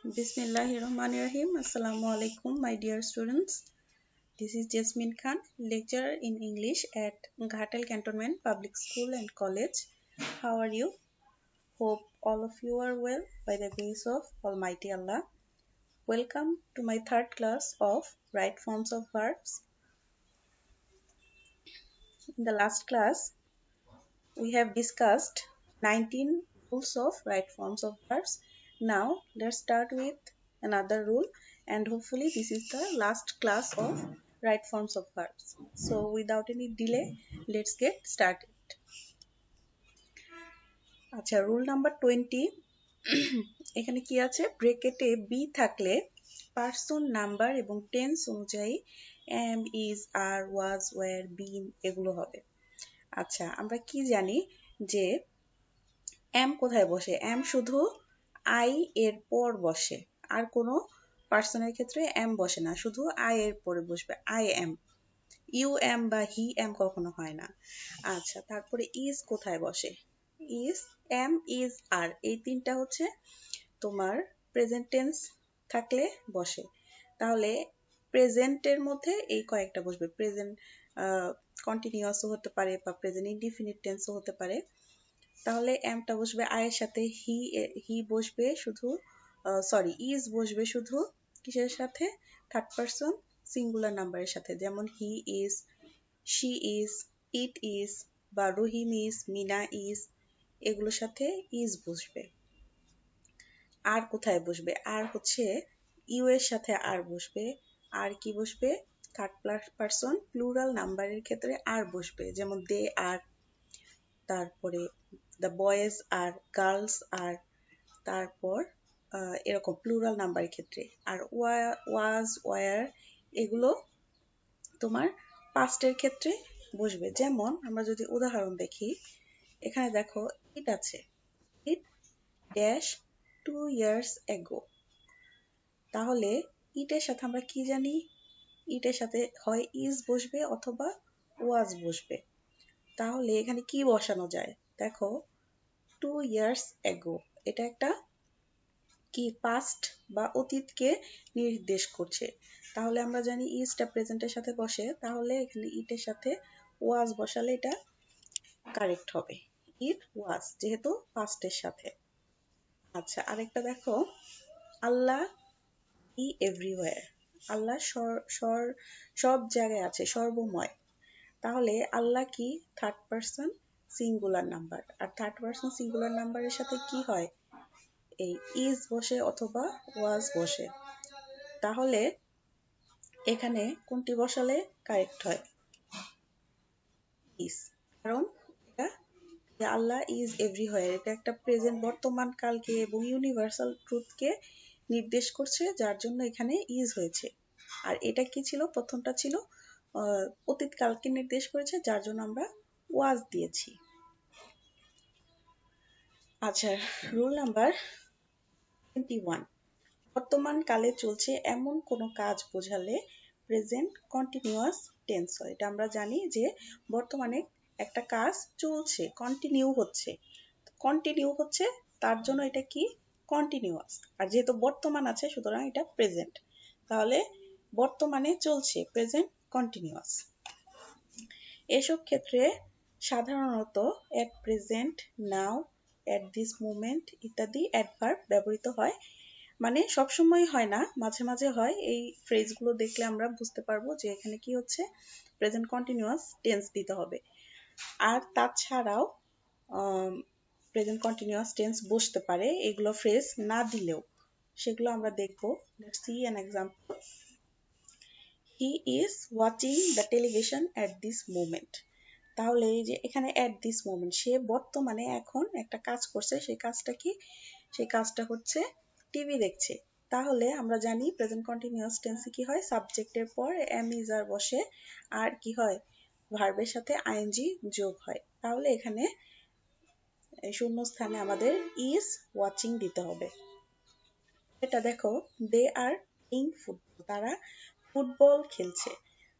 Bismillahirrahmanirrahim. Assalamu alaikum, my dear students. This is Jasmine Khan, lecturer in English at Ghatal Cantonment Public School and College. How are you? Hope all of you are well by the grace of Almighty Allah. Welcome to my third class of right forms of verbs. In the last class, we have discussed 19 rules of right forms of verbs. Now, let's start with another rule, and hopefully, this is the last class of right forms of verbs. So, without any delay, let's get started. আচ্ছা, rule number 20 এখানে কি আছে, ব্র্যাকেটে B থাকলে person, number এবং tense অনুযায়ী am, is, are, was, were, been এগুলো হবে। আচ্ছা, আমরা কি জানি যে এম কোথায় বসে? এম শুধু আই এর পর বসে, আর কোনো পার্সনের ক্ষেত্রে এম বসে না, শুধু আই এর পরে বসবে। আই এম, ইউ এম বা হি এম কখনো হয় না। আচ্ছা, তারপরে ইজ কোথায় বসে? ইজ, এম, ইজ, আর এই তিনটা হচ্ছে তোমার প্রেজেন্ট টেন্স থাকলে বসে। তাহলে প্রেজেন্টের মধ্যে এই কয়েকটা বসবে। প্রেজেন্ট কন্টিনিউয়াসও হতে পারে বা প্রেজেন্ট ইনডিফিনিট টেন্সও হতে পারে। তাহলে এমটা বসবে আয়ের সাথে, হি বসবে শুধু, ইজ বসবে শুধু কিসের সাথে? থার্ড পারসন সিঙ্গুলার নাম্বারের সাথে, যেমন he is, she is, it is বা রহিম ইজ, মিনা ইজ এগুলোর সাথে ইজ বসবে। আর কোথায় বসবে? আর হচ্ছে ইউ এর সাথে আর বসবে। আর কি বসবে? থার্ড পারসন প্লুরাল নাম্বারের ক্ষেত্রে আর বসবে, যেমন দে আর, তারপরে দ্য বয়েজ আর, গার্লস আর, তারপর এরকম প্লুরাল নাম্বারের ক্ষেত্রে। আর ওয়াজ, ওয়ার এগুলো তোমার পাস্টের ক্ষেত্রে বসবে। যেমন আমরা যদি উদাহরণ দেখি, এখানে দেখো ইট আছে, ইট ড্যাশ 2 years ago। তাহলে ইটের সাথে আমরা কি জানি? ইটের সাথে হয় ইজ বসবে অথবা ওয়াজ বসবে। তাহলে এখানে কি বসানো যায়? দেখো 2 years ago, এটা একটা কি পাস্ট বা অতীতকে নির্দেশ করছে। তাহলে আমরা জানি ইজটা প্রেজেন্টের সাথে বসে, তাহলে এখানে ইটের সাথে ওয়াজ বসালে এটা কারেক্ট হবে। ইট ওয়াজ, যেহেতু পাস্টের সাথে। আচ্ছা, আরেকটা দেখো, আল্লাহ ই এভরিওয়্যার। আল্লাহ সব জায়গায় আছে, সর্বময়। তাহলে আল্লাহ কি? Third person singular number. আর থার্ড পারসন সিঙ্গুলার নাম্বারের সাথে কি হয়? এই ইজ বসে অথবা ওয়াজ বসে। তাহলে এখানে কোনটি বসালে কারেক্ট হয়? ইজ, কারণ এটা আল্লাহ ইজ এভরিহোয়ার, এটা একটা প্রেজেন্ট বর্তমান কালকে এবং ইউনিভার্সাল ট্রুথকে নির্দেশ করছে, যার জন্য এখানে ইজ হয়েছে। আর এটা কি ছিল? প্রথমটা ছিল অতীতকালকে নির্দেশ করেছে, যার জন্য আমরা ওয়াজ দিয়েছি। আচ্ছা, রুল নাম্বার 21, বর্তমান কালে চলছে এমন কোনো কাজ বোঝালে প্রেজেন্ট কন্টিনিউয়াস টেন্স হয়। এটা আমরা জানি যে বর্তমানে একটা কাজ চলছে, কন্টিনিউ হচ্ছে, তার জন্য এটা কি? কন্টিনিউয়াস। আর যেহেতু বর্তমান আছে, সুতরাং এটা প্রেজেন্ট। তাহলে বর্তমানে চলছে, প্রেজেন্ট কন্টিনিউয়াস। এসব ক্ষেত্রে সাধারণত at present, now, at this moment ইত্যাদি অ্যাডভার্ব ব্যবহৃত হয়। মানে সবসময় হয় না, মাঝে মাঝে হয়। এই ফ্রেজগুলো দেখলে আমরা বুঝতে পারবো যে এখানে কি হচ্ছে, প্রেজেন্ট কন্টিনিউয়াস টেন্স দিতে হবে। আর তাছাড়াও প্রেজেন্ট কন্টিনিউয়াস টেন্স বসতে পারে, এগুলো ফ্রেজ না দিলেও। সেগুলো আমরা দেখবো। Let's see an example. He is watching the television at this moment. তাহলে এই যে এখানে অ্যাট দিস মোমেন্ট, সে বর্তমানে এখন একটা কাজ করছে। সেই কাজটা কি? সেই কাজটা হচ্ছে টিভি দেখছে। তাহলে আমরা জানি প্রেজেন্ট কন্টিনিউয়াস টেন্সে কি হয়? সাবজেক্টের পর এম, ইজ, আর বসে, আর কি হয়? ভার্বের সাথে আইএনজি যোগ হয়। তাহলে এখানে শূন্য স্থানে আমাদের ইজ ওয়াচিং দিতে হবে। এটা দেখো, দে আর প্লেইং ফুটবল, তারা ফুটবল খেলছে।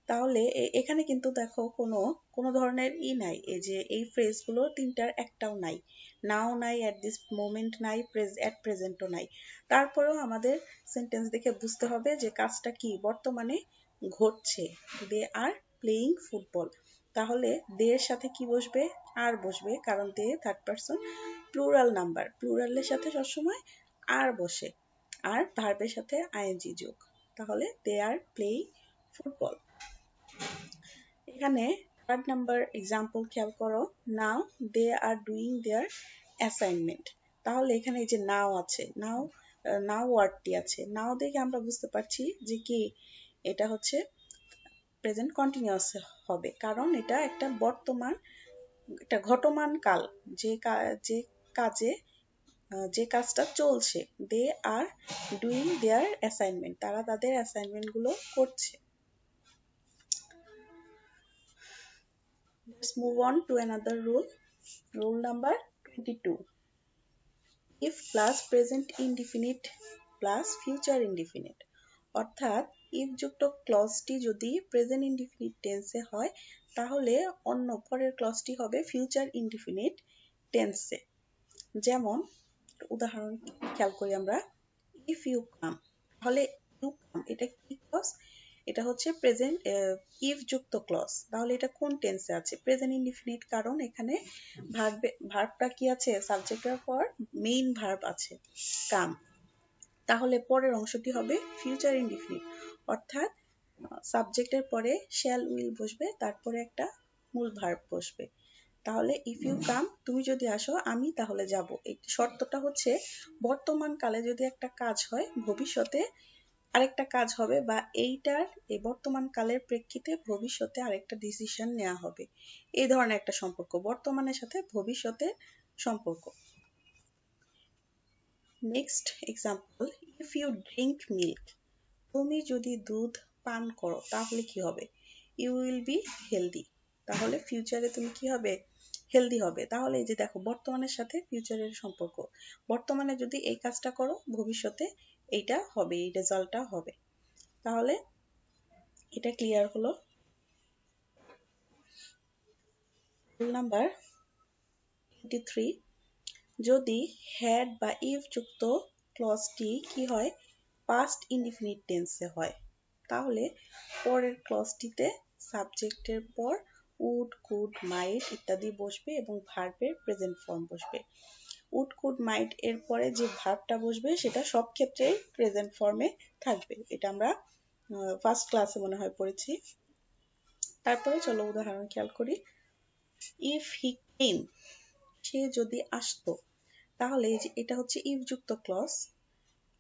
তাহলে এখানে কিন্তু দেখো কোনো ধরনের নাই, এই যে এই ফ্রেজগুলো তিনটার একটাও নাই। নাও নাই, অ্যাট দিস মোমেন্ট নাই, অ্যাট প্রেজেন্টও নাই। তারপরেও আমাদের সেন্টেন্স দেখে বুঝতে হবে যে কাজটা কি বর্তমানে ঘটছে। দে আর প্লেয়িং ফুটবল। তাহলে দে এর সাথে কি বসবে? আর বসবে, কারণ দে থার্ড পারসন প্লুরাল নাম্বার। প্লুরালের সাথে সবসময় আর বসে, আর ভার্বের সাথে আইএনজি যোগ। তাহলে দে আর প্লেয়িং ফুটবল। এখানে থার্ড নাম্বার এক্সাম্পল খেয়াল করো, নাও দে আর ডুইং দেয়ার অ্যাসাইনমেন্ট। তাহলে এখানে এই যে নাও আছে, নাও নাও ওয়ার্ডটি আছে, নাও দেখে আমরা বুঝতে পারছি যে কি এটা হচ্ছে প্রেজেন্ট কন্টিনিউয়াস হবে, কারণ এটা একটা বর্তমান, একটা ঘটমান কাল, যে কাজে যে কাজটা চলছে। দে আর ডুইং দেয়ার অ্যাসাইনমেন্ট, তারা তাদের অ্যাসাইনমেন্ট গুলো করছে। Let's move on to another rule. Rule number 22. If plus present indefinite plus future indefinite, অর্থাৎ if যুক্ত ক্লজটি যদি প্রেজেন্ট ইনডিফিনিট টেন্সে হয়, তাহলে অন্য পরের ক্লজটি হবে ফিউচার ইনডিফিনিট টেন্সে। যেমন উদাহরণ খেয়াল করি আমরা, ইফ ইউ কাম, তাহলে ইউ কাম এটা কি ক্লজ? এটা হচ্ছে প্রেজেন্ট ইফ যুক্ত ক্লজ। তাহলে এটা কোন টেন্সে আছে? প্রেজেন্ট ইনডিফিনিট, কারণ এখানে ভার্বটা কি আছে? সাবজেক্টের পর মেইন ভার্ব আছে কাম। তাহলে পরের অংশটি হবে ফিউচার ইনডিফিনিট, অর্থাৎ সাবজেক্টের পরে শ্যাল উইল বসবে, তারপরে একটা মূল ভার্ব বসবে। তাহলে ইফ ইউ কাম, তুমি যদি আসো আমি তাহলে যাব। এই শর্তটা হচ্ছে বর্তমান কালে যদি একটা কাজ হয়, ভবিষ্যতে আরেকটা কাজ হবে, বা এইটার এই বর্তমান কালের প্রেক্ষিতে ভবিষ্যতে আরেকটা ডিসিশন নেওয়া হবে। এই ধরনের একটা সম্পর্ক, বর্তমানের সাথে ভবিষ্যতের সম্পর্ক। Next example, if you drink milk, তুমি যদি দুধ পান করো তাহলে কি হবে? You will be healthy. তাহলে ফিউচারে তুমি কি হবে? হেলদি হবে। তাহলে এই যে দেখো বর্তমানের সাথে ফিউচারের সম্পর্ক, বর্তমানে যদি এই কাজটা করো ভবিষ্যতে এইটা হবে, এই রেজাল্টটা হবে। তাহলে এটা ক্লিয়ার হলো। রুল নাম্বার 23, যদি হ্যাড বা ইফ যুক্ত ক্লজটি কি হয়? পাস্ট ইনডিফিনিট টেন্সে হয়, তাহলে পরের ক্লজটিতে সাবজেক্টের পর উড, কুড, মাইট ইত্যাদি বসবে এবং ভার্বের প্রেজেন্ট ফর্ম বসবে। উড, কুড, মাইট এর পরে যে ভার্বটা বসবে সেটা সব ক্ষেত্রেই প্রেজেন্ট ফর্মে থাকবে। এটা আমরা ফার্স্ট ক্লাসে মনে হয় পড়েছি। তারপরে চলো উদাহরণ খেয়াল করি। ইফ হি কেম, সে যদি আসতো, তাহলে এই যে এটা হচ্ছে ইফ যুক্ত ক্লজ,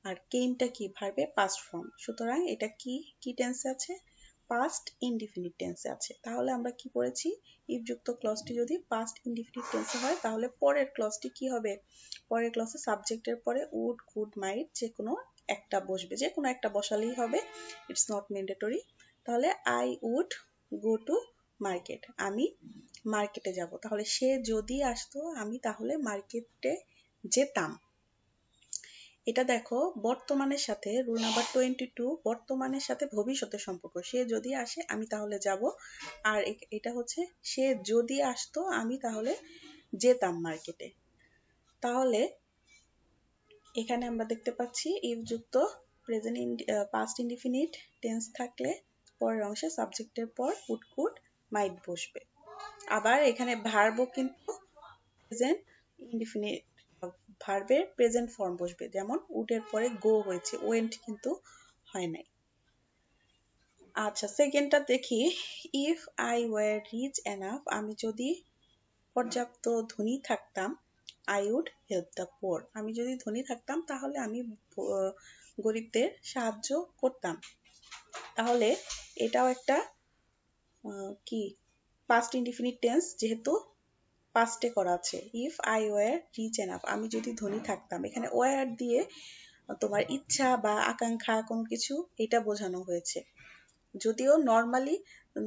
আর কেমটা কি? ভার্বে পাস্ট ফর্ম। সুতরাং এটা কি টেন্সে আছে? পাস্ট ইনডিফিনিট টেন্সে আছে। তাহলে আমরা কি পড়েছি? ইফ যুক্ত ক্লজটি যদি পাস্ট ইনডিফিনিট টেন্সে হয়, তাহলে পরের ক্লজটি কি হবে? পরের ক্লজে সাবজেক্টের পরে উড, কুড, মাইট যে কোনো একটা বসবে, যে কোনো একটা বসালেই হবে, ইটস নট ম্যান্ডেটরি। তাহলে I would go to market, আমি মার্কেটে যাব। তাহলে সে যদি আসতো আমি তাহলে মার্কেটে যেতাম। এটা দেখো বর্তমানের সাথে, রুল নাম্বার 22, বর্তমানের সাথে ভবিষ্যতের সম্পর্ক। সে যদি আসে আমি তাহলে যাব, আর এটা হচ্ছে সে যদি আসতো আমি তাহলে যেতাম মার্কেটে। তাহলে এখানে আমরা দেখতে পাচ্ছি ইফ যুক্ত প্রেজেন্ট পাস্ট ইনডিফিনিট টেন্স থাকলে পরের অংশে সাবজেক্টের পর উড, কুড, মাইট বসবে। আবার এখানে ভার্বও কিন্তু প্রেজেন্ট ইনডিফিনিট, ভার্বের প্রেজেন্ট ফর্ম বসবে। যেমন উডের পরে গো হয়েছে, ওয়েন্ট কিন্তু হয় নাই। আচ্ছা, সেকেন্ডটা দেখি। If I were rich enough, আমি যদি পর্যাপ্ত ধনী থাকতাম, I would help the poor, আমি যদি ধনী থাকতাম তাহলে আমি গরিবদের সাহায্য করতাম। তাহলে এটাও একটা কি পাস্ট ইনডিফিনিট টেন্স, যেহেতু পাস্টে করা আছে। If I were rich enough, আমি যদি ধনী থাকতাম, এখানে ওয়ার দিয়ে তোমার ইচ্ছা বা আকাঙ্ক্ষা কোনো কিছু এটা বোঝানো হয়েছে। যদিও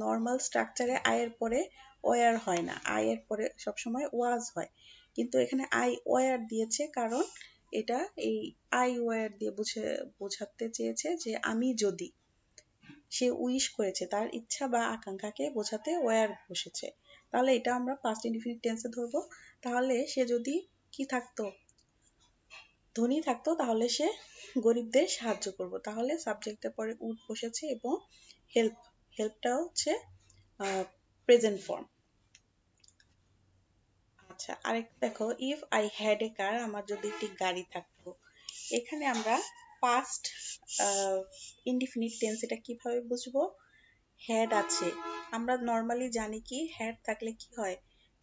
নর্মাল স্ট্রাকচারে আয়ের পরে ওয়ার হয় না, আয়ের পরে সবসময় ওয়াজ হয়, কিন্তু এখানে আই ওয়ার দিয়েছে কারণ এটা এই আই ওয়ার দিয়ে বোঝাতে চেয়েছে যে আমি যদি, সে উইশ করেছে, তার ইচ্ছা বা আকাঙ্ক্ষাকে বোঝাতে ওয়ার বসেছে। তাহলে এটা আমরা পাস্ট ইনডিফিনিট টেন্সে ধরবো। তাহলে সে যদি কি থাকতো, ধনী থাকতো, তাহলে সে গরিবদের সাহায্য করব। তাহলে সাবজেক্টের পরে উড বসেছে এবং হেল্প, হেল্পটা হচ্ছে প্রেজেন্ট ফর্ম। আচ্ছা, আরেকটা দেখো, if I had a car, আমার যদি একটি গাড়ি থাকতো। এখানে আমরা পাস্ট ইনডিফিনিট টেন্স, এটা কিভাবে বুঝবো? হ্যাড আছে, আমরা নর্মালি জানি কি হ্যাড থাকলে কি হয়,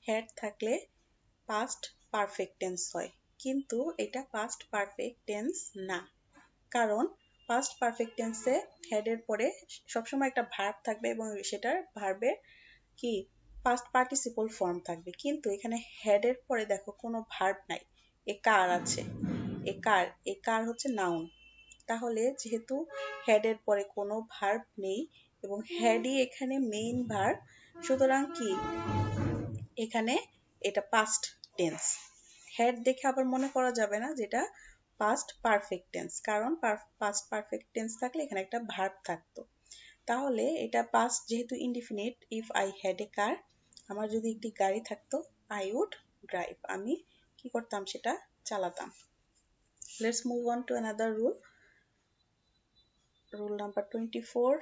হ্যাড থাকলে পাস্ট পারফেক্ট টেন্স হয়, কিন্তু এটা পাস্ট পারফেক্ট টেন্স না। কারণ পাস্ট পারফেক্ট টেন্সে হ্যাডের পরে সবসময় একটা ভার্ব থাকবে এবং সেটার ভার্বের কি পাস্ট পার্টিসিপল ফর্ম থাকবে, কিন্তু এখানে হ্যাডের পরে দেখো কোনো ভার্ব নাই, এ কার আছে, এ কার হচ্ছে নাউন। তাহলে যেহেতু হ্যাডের পরে কোনো ভার্ব নেই এবং হ্যাডই এখানে মেইন ভার্ব, সুতরাং কি এখানে এটা পাস্ট টেন্স। হ্যাড দেখে আবার মনে করা যাবে না যেটা পাস্ট পারফেক্ট টেন্স, কারণ পাস্ট পারফেক্ট টেন্স থাকলে এখানে একটা ভার্ব থাকতো। তাহলে এটা পাস্ট যেহেতু indefinite, if I had a car, আমার যদি একটি গাড়ি থাকতো, আই উড ড্রাইভ, আমি কি করতাম, সেটা চালাতাম। Let's move on to another rule. Rule number 24,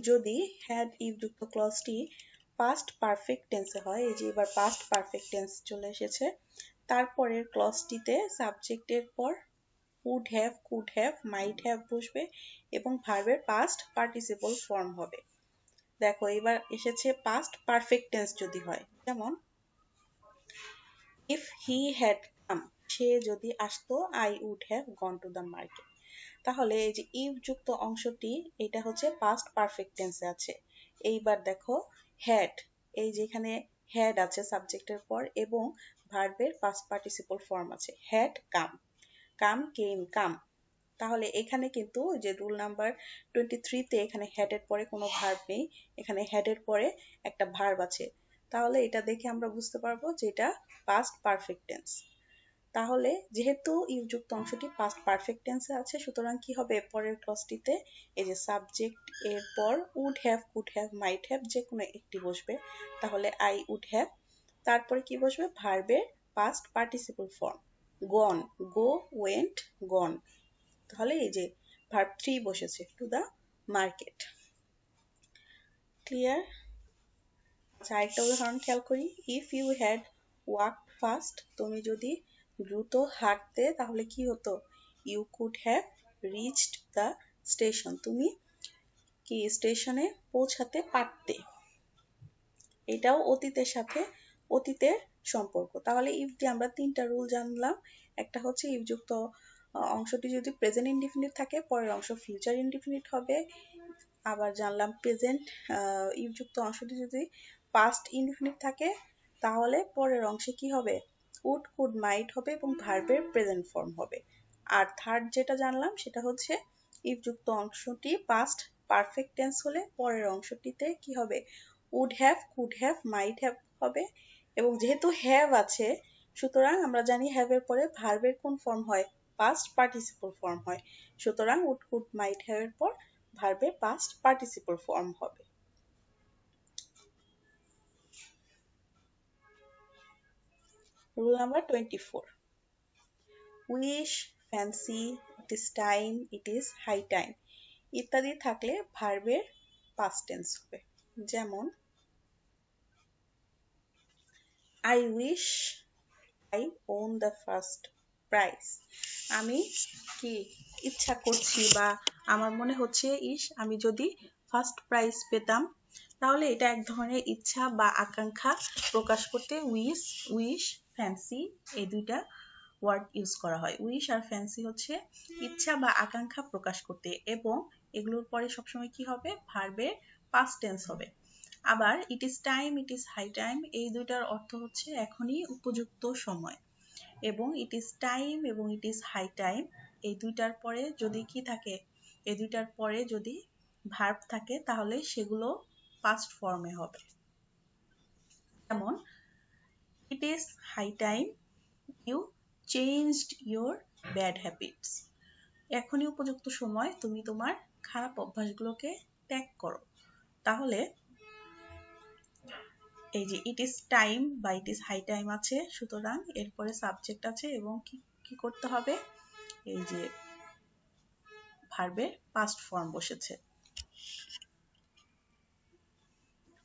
যদি হ্যাড ইফ যুক্ত ক্লজটি পাস্ট পারফেক্ট টেন্সে হয়, এই যে এবার পাস্ট পারফেক্ট টেন্স চলে এসেছে, তারপরের ক্লজটিতে সাবজেক্টের পর would have, could have, might have বসবে এবং ভার্বের পাস্ট পার্টিসিপল ফর্ম হবে। দেখো এবার এসেছে পাস্ট পারফেক্ট টেন্স যদি হয়, যেমন if he had come, সে যদি আসতো, I would have gone to the market। তাহলে এই যে ইফ যুক্ত অংশটি এটা হচ্ছে পাস্ট পারফেক্ট টেন্সে আছে। এইবার দেখো হ্যাড, এই যে এখানে হ্যাড আছে সাবজেক্টের পর এবং ভার্বের পাস্ট পার্টিসিপল ফর্ম আছে, হ্যাড কাম, কাম কেম, কাম। তাহলে এখানে কিন্তু যে রুল নাম্বার 23-তে এখানে হ্যাডের পরে কোনো ভার্ব নেই, এখানে হ্যাডের পরে একটা ভার্ব আছে। তাহলে এটা দেখে আমরা বুঝতে পারবো যে এটা পাস্ট পারফেক্ট টেন্স। তাহলে যেহেতু ইউ যুক্ত অংশটি পাস্ট পারফেক্ট টেন্সে আছে, সুতরাং কি হবে পরের ক্লজটিতে, এই যে সাবজেক্ট এর পর would have, could have, might have যে কোনো একটি বসবে। তাহলে আই উড হ্যাভ, তারপরে কি বসবে, ভার্বের পাস্ট পার্টিসিপল ফর্ম, গন, গো, ওয়েন্ট, গন। তাহলে এই যে ভার্ব 3 বসেছে, টু দা মার্কেট। ক্লিয়ার? আচ্ছা, আরেকটা উদাহরণ খেয়াল করি। If you had walked fast, তুমি যদি দ্রুত হাঁটতে তাহলে কি হতো, you could have reached the station, তুমি কি স্টেশনে পৌঁছাতে পারতে। এটাও অতীতের সাথে অতীতের সম্পর্ক। তাহলে ইফ দিয়ে আমরা 3টা রুল জানলাম। একটা হচ্ছে ইফ যুক্ত অংশটি যদি প্রেজেন্ট ইনডিফিনিট থাকে, পরের অংশ ফিউচার ইনডিফিনিট হবে। আবার জানলাম প্রেজেন্ট ইফ যুক্ত অংশটি যদি পাস্ট ইনডিফিনিট থাকে, তাহলে পরের অংশে কি হবে, উড, কুড, মাইট হবে এবং ভার্বের প্রেজেন্ট ফর্ম হবে। আর থার্ড যেটা জানলাম সেটা হচ্ছে ইফ যুক্ত অংশটি পাস্ট পারফেক্ট টেন্স হলে পরের অংশটিতে কি হবে, would have, could have, might have হবে। এবং যেহেতু হ্যাভ আছে, সুতরাং আমরা জানি হ্যাভ এর পরে ভার্বের কোন ফর্ম হয়, পাস্ট পার্টিসিপল ফর্ম হয়। সুতরাং উড, কুড, মাইট হ্যাভ এর পর ভার্বের পাস্ট পার্টিসিপল ফর্ম হবে। Rule number 24, wish, fancy, it is time, it is high time ইত্যাদি থাকলে ভার্বের পাস্ট টেন্স হবে। যেমন I wish I won the first prize, আমি কি ইচ্ছা করছি বা আমার মনে হচ্ছে ইস আমি যদি ফার্স্ট প্রাইজ পেতাম। তাহলে এটা এক ধরনের ইচ্ছা বা আকাঙ্ক্ষা প্রকাশ করতে উইশ, উইশ, ফ্যান্সি এই দুইটা ওয়ার্ড ইউজ করা হয়। উইশ আর ফ্যান্সি হচ্ছে ইচ্ছা বা আকাঙ্ক্ষা প্রকাশ করতে, এবং এগুলোর পরে সবসময় কি হবে, ভার্বের পাস্ট টেন্স হবে। আবার it is time, it is high time এই দুইটার অর্থ হচ্ছে এখনই উপযুক্ত সময়। এবং ইট ইজ টাইম এবং ইট ইজ হাই টাইম এই দুইটার পরে যদি কি থাকে, এই দুইটার পরে যদি ভার্ব থাকে তাহলে সেগুলো পাস্ট ফর্মে হবে। যেমন it is high time you changed your bad habits, এখনই উপযুক্ত সময় তুমি তোমার খারাপ অভ্যাসগুলোকে ত্যাগ করো। তাহলে এই যে ইট ইজ টাইম বা ইট ইজ হাই টাইম আছে, সুতরাং এরপরে সাবজেক্ট আছে এবং কি করতে হবে, এই যে ভার্বের পাস্ট ফর্ম বসেছে।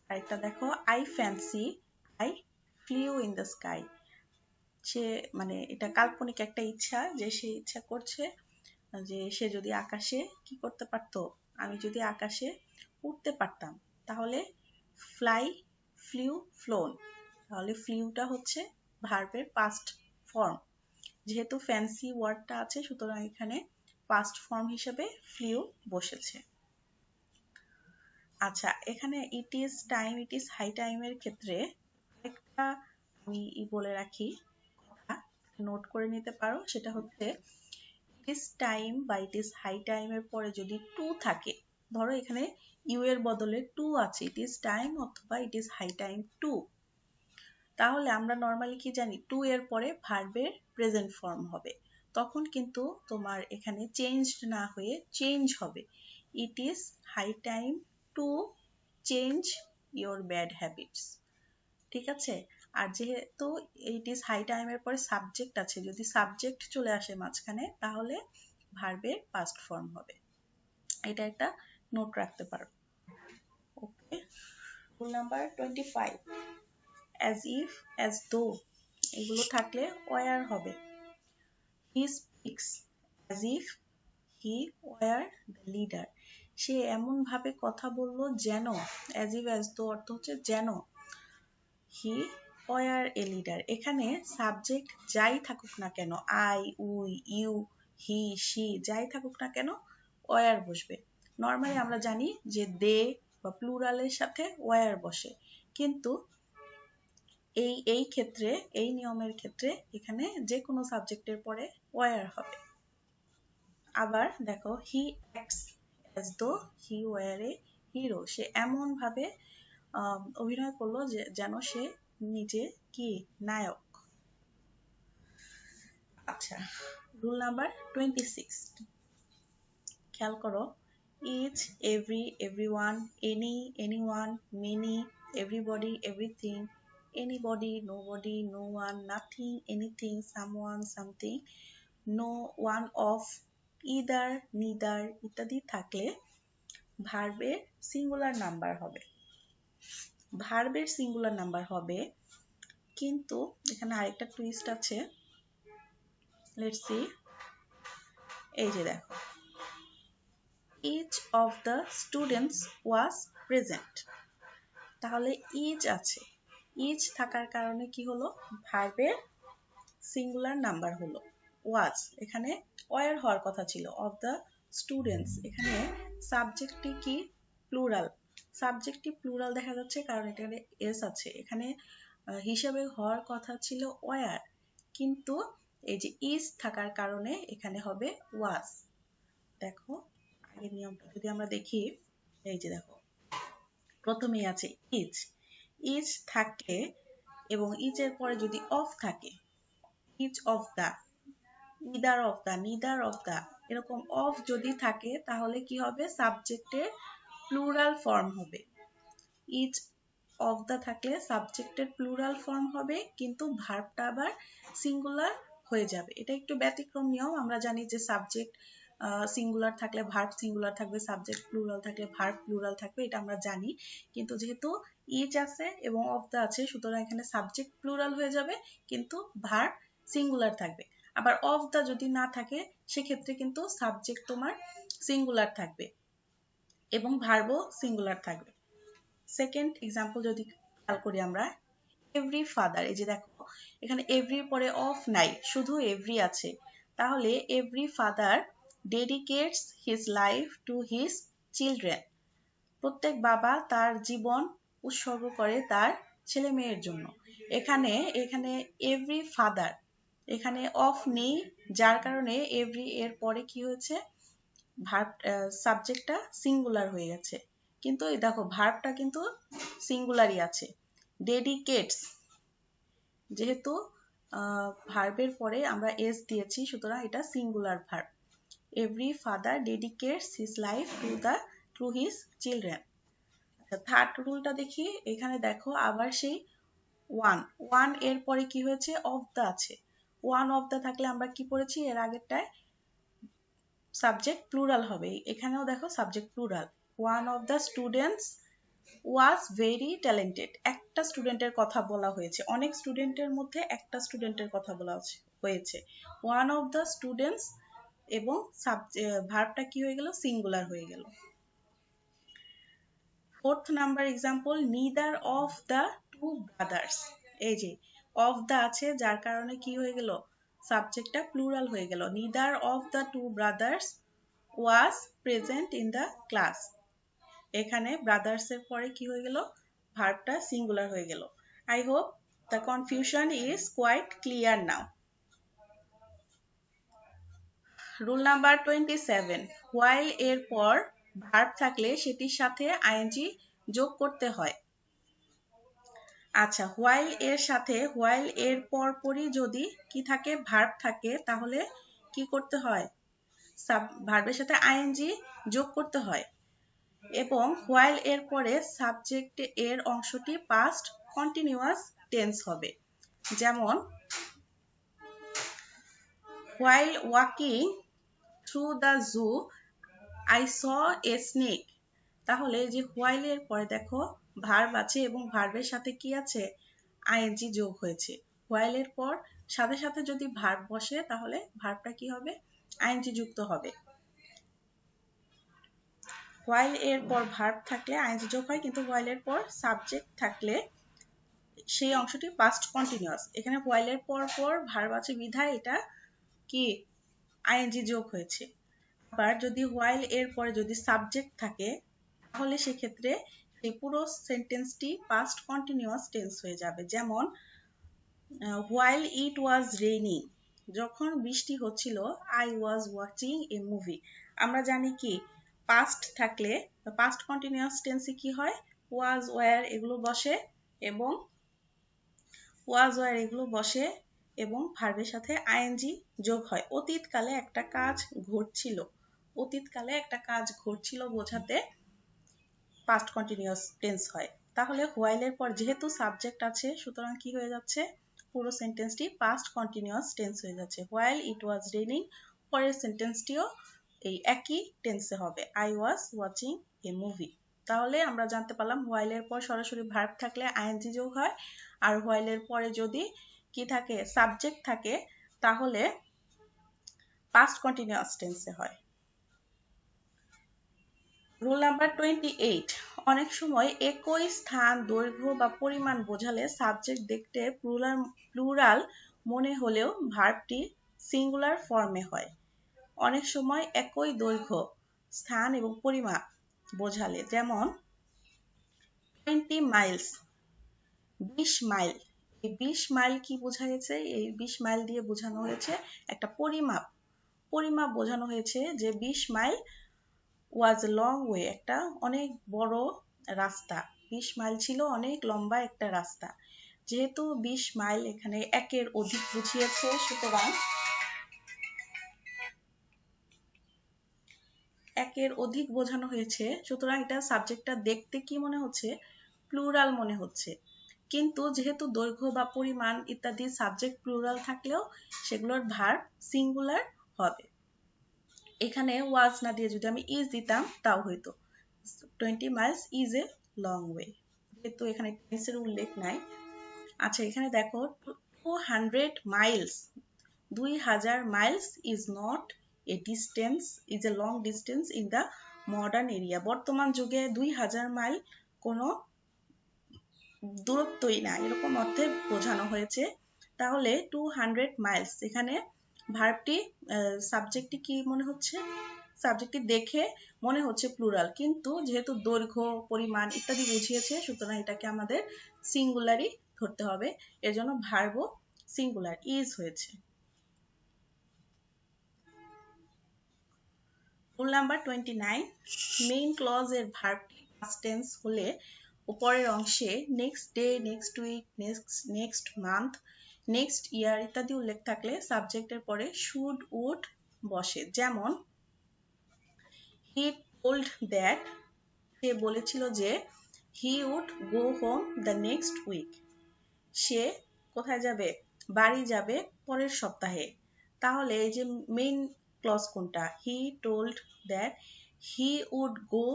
আরেকটা দেখো, I fancy I flew in the sky. সে মানে এটা কাল্পনিক একটা ইচ্ছা, যে সে ইচ্ছা করছে যে সে যদি আকাশে কি করতে পারতো, আমি যদি আকাশে উঠতে পারতাম, তাহলে ফ্লাই, ফ্লিউ, ফ্লোন। তাহলে ফ্লিউটা হচ্ছে ভার্বের পাস্ট ফর্ম, যেহেতু ফ্যান্সি ওয়ার্ডটা আছে সুতরাং এখানে পাস্ট ফর্ম হিসেবে ফ্লিউ বসেছে। আচ্ছা, এখানে it is time, it is high টাইমের ক্ষেত্রে একটা আমি বলে রাখি, কথা নোট করে নিতে পারো, সেটা হচ্ছে ইট ইজ টাইম বা ইট ইজ হাই টাইমের পরে যদি টু থাকে, ধরো এখানে ইউ এর বদলে টু আছে, ইট ইজ টাইম অথবা it is high time to, তাহলে আমরা নর্মালি কি জানি, টু এর পরে ভার্বের প্রেজেন্ট ফর্ম হবে, তখন কিন্তু তোমার এখানে চেঞ্জ না হয়ে চেঞ্জ হবে, it is high time to change your bad habits. ঠিক আছে? আর যেহেতু ইট ইজ হাই টাইমের পরে সাবজেক্ট আছে, যদি সাবজেক্ট চলে আসে মাঝখানে তাহলে ভার্বের পাস্ট ফর্ম হবে। এটা একটা নোট রাখতে পারো। Okay, rule number 25, as if, as though এগুলো থাকলে ওয়ার হবে। He speaks as if he were the leader. সে এমন ভাবে কথা বললো যেন, অ্যাজ ইফ অ্যাজ দো অর্থ হচ্ছে যেন হি ওয়ার এ লিডার। এখানে সাবজেক্ট যাই থাকুক না কেন, I, we, you, he, she যাই থাকুক না কেন ওয়ার বসবে। নর্মালি আমরা জানি যে দে বা প্লুরালের সাথে ওয়ার বসে, কিন্তু এই ক্ষেত্রে, এই নিয়মের ক্ষেত্রে এখানে যে কোনো সাবজেক্টের পরে ওয়ার হবে। আবার দেখো, he acts as though he were A hero. সে এমন ভাবে অভিনয় করলো যে যেন সে নিজে কি নায়ক। আচ্ছা, রুল নাম্বার 26, খেয়াল করো, each, every, everyone, any, anyone, many, everybody, everything, anybody, nobody, no one, nothing, anything, someone, something, no one of, either, neither ইত্যাদি থাকলে ভার্বের সিঙ্গুলার নাম্বার হবে। ভার্বের সিঙ্গুলার নাম্বার হবে, কিন্তু এখানে আরেকটা টুইস্ট আছে, লেটস সি। এই যে দেখো, each of the students was present, তাহলে ইচ আছে, ইচ থাকার কারণে কি হলো, ভার্বের সিঙ্গুলার নাম্বার হলো ওয়াজ। এখানে ওয়ার হওয়ার কথা ছিল, অফ দ্য স্টুডেন্টস, এখানে সাবজেক্টটি কি প্লুরাল, সাবজেক্টটি প্লুরাল দেখা যাচ্ছে কারণ এখানে এস আছে, এখানে হিসাবে হওয়ার কথা ছিল ওয়ার, কিন্তু এই যে ইজ থাকার কারণে এখানে হবে ওয়াজ। দেখো আগের নিয়মটা যদি আমরা দেখি, এই যে দেখো প্রথমেই আছে ইজ, ইজ থাকে এবং ইজের পরে যদি অফ থাকে, each of the, either of the, neither of the, এরকম অফ যদি থাকে তাহলে কি হবে, সাবজেক্টের প্লুরাল ফর্ম হবে। ইচ অফ দা থাকলে সাবজেক্টের প্লুরাল ফর্ম হবে, কিন্তু ভার্বটা আবার সিঙ্গুলার হয়ে যাবে। এটা একটু ব্যতিক্রম নিয়ম, আমরা জানি যে সাবজেক্ট সিঙ্গুলার থাকলে ভার্ব সিঙ্গুলার থাকবে, সাবজেক্ট প্লুরাল থাকলে ভার্ব প্লুরাল থাকবে, এটা আমরা জানি, কিন্তু যেহেতু ইচ আছে এবং অফ দা আছে সুতরাং এখানে সাবজেক্ট প্লুরাল হয়ে যাবে কিন্তু ভার্ব সিঙ্গুলার থাকবে। আবার অফ দা যদি না থাকে সেক্ষেত্রে কিন্তু সাবজেক্ট তোমার সিঙ্গুলার থাকবে এবং ভার্বও সিঙ্গুলার থাকবে। সেকেন্ড এক্সাম্পল যদি খেয়াল করি আমরা, এভরি ফাদার, এই যে দেখো এখানে এভরির পরে অফ নাই, শুধু এভরি আছে, তাহলে every father dedicates his life to his children. প্রত্যেক বাবা তার জীবন উৎসর্গ করে তার ছেলে মেয়ের জন্য। এখানে এখানে এভরি ফাদার, এখানে অফ নেই যার কারণে এভরি এর পরে কি হয়েছে, ভার্ব সাবজেক্টটা সিঙ্গুলার হয়ে গেছে, কিন্তু এই দেখো ভার্বটা কিন্তু সিঙ্গুলারই আছে। ডেডিকেটস, যেহেতু ভার্বের পরে আমরা এস দিয়েছি সুতরাং এটা singular verb. Every father dedicates his life to his children. Third রুলটা দেখি, এখানে দেখো আবার সেই ওয়ান এর পরে কি হয়েছে, অফ দা আছে। ওয়ান অফ দা থাকলে আমরা কি পড়েছি এর আগেরটায়, সাবজেক্ট প্লুরাল হবে। এখানেও দেখো subject plural. One of the students was very talented, একটা স্টুডেন্টের কথা বলা হয়েছে, অনেক স্টুডেন্টের মধ্যে একটা স্টুডেন্টের কথা বলা হয়েছে। ওয়ান অফ দা স্টুডেন্টস এবং ভার্বটা কি হয়ে গেল, সিঙ্গুলার হয়ে গেল। Fourth number example, neither of the two brothers. এই যে অফ দ্য আছে, যার কারণে কি হয়ে গেল, সাবজেক্টটা প্লুরাল হয়ে গেল। Neither of the two brothers was present in the class. এখানে ব্রাদার্স এর পরে কি হয়ে গেল, ভার্বটা সিঙ্গুলার হয়ে গেল। I hope the confusion is quite clear now. Rule number 27, while এর পর ভার্ব থাকলে সেটির সাথে আইএনজি যোগ করতে হয়। আচ্ছা, হোয়াইল এর সাথে, হোয়াইল এর পরপরই যদি কি থাকে, ভার্ব থাকে, তাহলে কি করতে হয়, ভার্বের সাথে আইএনজি যোগ করতে হয়। এবং হোয়াইল এর পরে সাবজেক্ট এর অংশটি পাস্ট কন্টিনিউয়াস টেন্স হবে। যেমন while walking through the zoo I saw a snake. তাহলে যে হোয়াইল এর পরে দেখো ভার্ব আছে এবং ভার্বের সাথে কি আছে, আইএনজি যোগ হয়েছে। হোয়াইল এর পর সাথে সাথে যদি ভার্ব বসে তাহলে ভার্বটা কি হবে, আইএনজি যুক্ত হবে। হোয়াইল এর পর ভার্ব থাকলে আইএনজি যোগ হয়, কিন্তু হোয়াইল এর পর সাবজেক্ট থাকলে সেই অংশটি পাস্ট কন্টিনিউয়াস। এখানে হোয়াইল এর পর পর ভার্ব আছে বিধায় এটা কি আইএনজি যোগ হয়েছে। আবার যদি হোয়াইল এর পরে যদি সাবজেক্ট থাকে তাহলে সেক্ষেত্রে এই পুরো সেন্টেন্সটি পাস্ট কন্টিনিউয়াস টেন্স হয়ে যাবে। যেমন হোয়াইল ইট ওয়াজ রেইনিং, যখন বৃষ্টি হচ্ছিল, I was watching a movie. আমরা জানি কি পাস্ট থাকলে পাস্ট কন্টিনিউয়াস টেন্সে কি হয়, ওয়াজ ওয়্যার এগুলো বসে এবং ভার্বের সাথে আইএনজি যোগ হয়। অতীতকালে একটা কাজ ঘটছিল বোঝাতে পাস্ট কন্টিনিউয়াস টেন্স হয়। তাহলে হোয়াইল এর পর যেহেতু সাবজেক্ট আছে, সুতরাং কি হয়ে যাচ্ছে, পুরো সেন্টেন্সটি পাস্ট কন্টিনিউয়াস টেন্স হয়ে যাচ্ছে। হোয়াইল ইট ওয়াজ রেইনিং, পরের সেন্টেন্সটিও এই একই টেন্সে হবে, I was watching a movie. তাহলে আমরা জানতে পারলাম হোয়াইল এর পর সরাসরি ভার্ব থাকলে আইএনজি যোগ হয়, আর হোয়াইল এর পরে যদি কি থাকে, সাবজেক্ট থাকে, তাহলে পাস্ট কন্টিনিউয়াস টেন্সে হয়। রুল নাম্বার 28, অনেক সময় একই স্থান, দৈর্ঘ্য বা পরিমাণ বোঝালে সাবজেক্ট দেখতে প্লুরাল মনে হলেও ভার্বটি সিঙ্গুলার ফর্মে হয়। অনেক সময় একই দৈর্ঘ্য, স্থান এবং পরিমাপ বোঝালে, যেমন 20 মাইলস, 20 মাইল। এই 20 মাইল কি বোঝাচ্ছে, এই 20 মাইল দিয়ে বোঝানো হয়েছে একটা পরিমাপ বোঝানো হয়েছে যে 20 smile was a long way, একটা অনেক বড় রাস্তা। 20 মাইল ছিল অনেক লম্বা একটা রাস্তা। যেহেতু 20 মাইল এখানে একের অধিক বুঝিয়েছে, সুতরাং একের অধিক বোঝানো হয়েছে, সুতরাং এটা সাবজেক্টটা দেখতে কি মনে হচ্ছে, প্লুরাল মনে হচ্ছে। কিন্তু যেহেতু দৈর্ঘ্য বা পরিমাণ ইত্যাদি সাবজেক্ট প্লুরাল থাকলেও সেগুলোর ভার্ব সিঙ্গুলার হবে। এখানে ওয়াজ না দিয়ে যদি আমি ইজ দিতাম তাও হইতো, 20 Miles is a long way, যেহেতু এখানে টেন্সের উল্লেখ নাই। আচ্ছা, এখানে দেখো 200 Miles, 2000 Miles is not a distance, is a long distance in the modern area. বর্তমান যুগে 2000 মাইল কোনো দূরত্বই না, এরকম অর্থে বোঝানো হয়েছে। তাহলে 200 মাইলস, এখানে ভার্বটি সাবজেক্টটি কি মনে হচ্ছে, সাবজেক্টটি দেখে মনে হচ্ছে প্লুরাল, কিন্তু যেহেতু দৈর্ঘ্য, পরিমাণ ইত্যাদি বুঝিয়েছে, সুতরাং এটাকে আমাদের সিঙ্গুলারই ধরতে হবে। এর জন্য ভার্বও সিঙ্গুলার, ইজ হয়েছে। রুল নাম্বার 29, মেইন ক্লজ এর ভার্বটি পাস্ট টেন্স হলে উপরের অংশে next day, next week, next month, next year ইত্যাদি উল্লেখ থাকলে সাবজেক্টের পরে শুড, উড বসে। যেমন হি টোল্ড দ্যাট, সে বলেছিল যে he would go home the next week. সে কোথায় যাবে? বাড়ি যাবে পরের সপ্তাহে। তাহলে এই যে মেইন ক্লজ কোনটা? He told that he would go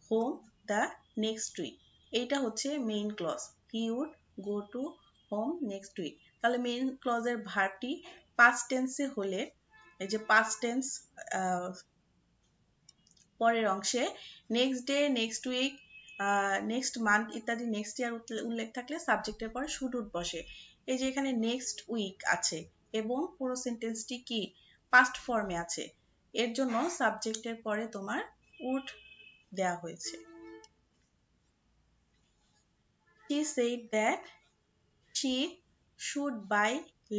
home the next week. এইটা হচ্ছে main clause. He would go to home next week. তাহলে মেইন ক্লজের ভার্বটি পাস্ট টেন্সে হলে এই যে পাস্ট টেন্স পরের অংশে next day, next week, next month ইত্যাদি নেক্সট ইয়ার উল্লেখ থাকলে সাবজেক্টের পরে শুড উড বসে। এই যে এখানে নেক্সট উইক আছে এবং পুরো সেন্টেন্সটি কি পাস্ট ফর্মে আছে, এর জন্য সাবজেক্টের পরে তোমার উড দেয়া হয়েছে। She said that she should buy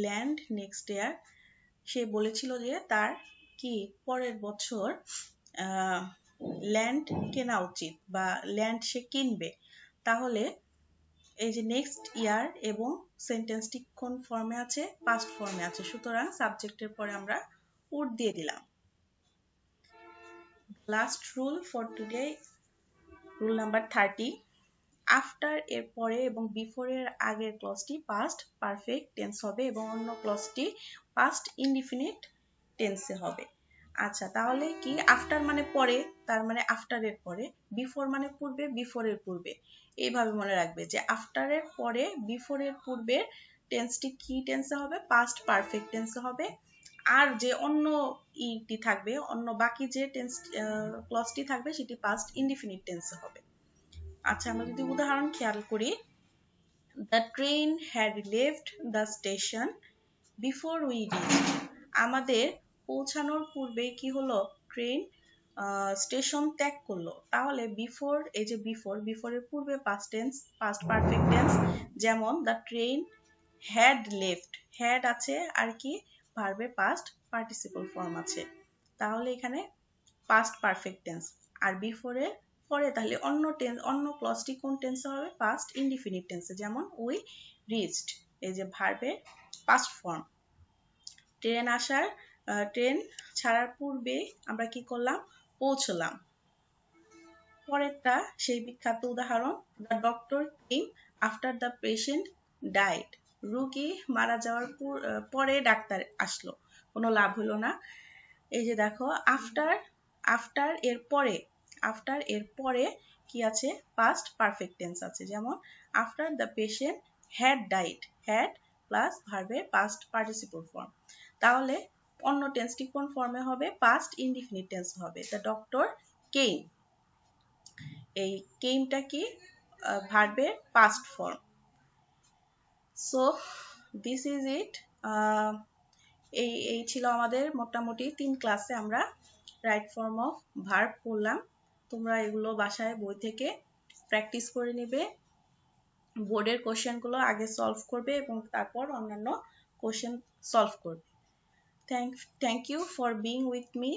land next year. সে বলেছিল যে তার কি পরের বছর ল্যান্ড কেনা উচিত বা ল্যান্ড সে কিনবে। তাহলে এই যে নেক্সট ইয়ার এবং সেন্টেন্সটি কোন ফর্মে আছে? পাস্ট ফর্মে আছে, সুতরাং সাবজেক্টের পরে আমরা উড দিয়ে দিলাম। Last rule for today, rule number 30। After এর পরে এবং বিফোর এর আগের ক্লজটি পাস্ট পারফেক্ট টেন্স হবে এবং অন্য ক্লজটি পাস্ট ইনডিফিনিট টেন্সে হবে। আচ্ছা, তাহলে কি আফটার মানে পরে, তার মানে আফটার এর পরে, বিফোর মানে পূর্বে, বিফোর এর পূর্বে। এইভাবে মনে রাখবে যে আফটার এর পরে বিফোর এর পূর্বের টেন্সটি কি টেন্সে হবে? পাস্ট পারফেক্ট টেন্সে হবে। আর যে অন্য ইটি থাকবে, অন্য বাকি যে টেন্স ক্লজটি থাকবে সেটি পাস্ট ইনডিফিনিট টেন্সে হবে। আচ্ছা, আমরা যদি উদাহরণ খেয়াল করি, the train had left the station before we reached. আমাদের পৌঁছানোর পূর্বে কি হলো? ট্রেন স্টেশন ত্যাগ করলো। তাহলে বিফোর, এই যে বিফোর, বিফোরের পূর্বে past tense, past perfect tense, যেমন the train had left, had আছে আর কি ভার্বের পাস্ট পার্টিসিপল ফর্ম আছে, তাহলে এখানে পাস্ট পারফেক্ট টেন্স। আর বিফোরের পরে তাহলে অন্য টেন্স, অন্য ক্লজটি কোন টেন্সে হবে? পাস্ট ইনডিফিনিট টেন্সে, যেমন উই রিচড, এই যে ভার্বের পাস্ট ফর্ম। ট্রেন আসার, ট্রেন ছাড়ার পূর্বে আমরা কি করলাম? পৌঁছলাম। পরেরটা সেই বিখ্যাত উদাহরণ, the doctor came after the patient died. রোগী মারা যাওয়ার পরে ডাক্তার আসলো, কোনো লাভ হলো না। এই যে দেখো আফটার, আফটার এর পরে, আফটার এর পরে কি আছে? পাস্ট পারফেক্ট টেন্স আছে, যেমন after the patient had died, had plus ভার্বের পাস্ট পার্টিসিপল ফর্ম। তাহলে অন্য টেন্সটি কোন ফর্মে হবে? পাস্ট ইনডিফিনিট টেন্স হবে। দ্য ডক্টর কেম, এই কেমটা কি ভার্বের past form. So this is it. এই ছিল আমাদের মোটামুটি 3 ক্লাসে আমরা রাইট ফর্ম অফ ভার্ব পড়লাম। তোমরা এগুলো বাসায় বই থেকে প্র্যাকটিস করে নেবে, বোর্ডের কোশ্চেনগুলো আগে সলভ করবে এবং তারপর অন্যান্য কোশ্চেন সলভ করবে। Thank you for being with me.